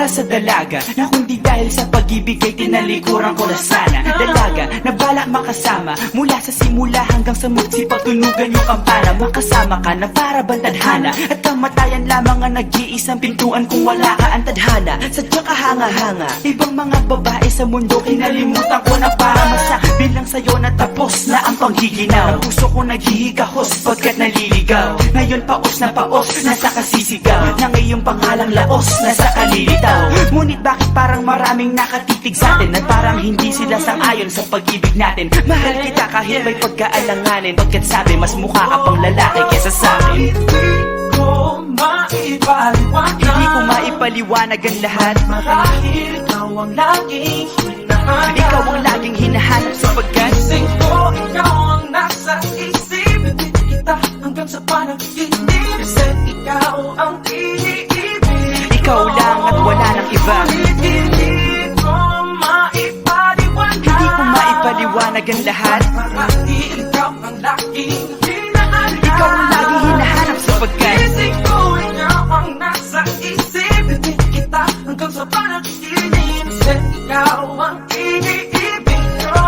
Sa dalaga na kundi dahil sa pag-ibig ay tinalikuran ko na sana. Dalaga na balak makasama mula sa simula hanggang sa magsipag tunugan yung kampana. Makasama ka na para bang tadhana at kamatayan lamang ang nag-iisang pintuan kung wala ka ang tadhana. Sadya ka hanga-hanga, ibang mga babae sa mundo kinalimutan ko na para masabi lang sa'yo na tapos na ang panghihinaw. Ang puso ko naghihigahos pagkat naliligaw. Ngayon paos na paos, nasa kasisigaw ng iyong pangalang laos, nasa kalilitaw. Ngunit bakit parang maraming nakatitig sa atin at parang hindi sila sang-ayon sa pag-ibig natin. Mahal kita kahit may pagkaalanganin, pagkat sabi mas mukha ka pang lalaki kesa sa akin. Hindi ko maipaliwanag ang lahat, marahil ikaw ang laging hinahanap. Ikaw ang laging hinahanap sapagkat gising ko, ikaw ang nasa isip. Hindi kita hanggang sa panaginip, kasi ikaw ang iniibig. ikaw lang at wala nang iba. Hindi ko maipaliwanag, Hindi ko maipaliwanag ang lahat, marahil ikaw ang laging hinahanap. ikaw ang laging hinahanap sapagkat gising ko, ikaw ang nasa isip. Hindi kita hanggang sa panaginip, kasi ikaw ang iniibig ko.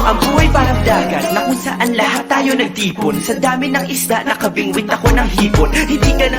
ang buhay parang dagat na kung saan lahat tayo nagtipon. Sa dami ng isda nakabingwit ako ng hipon. Hindi ka na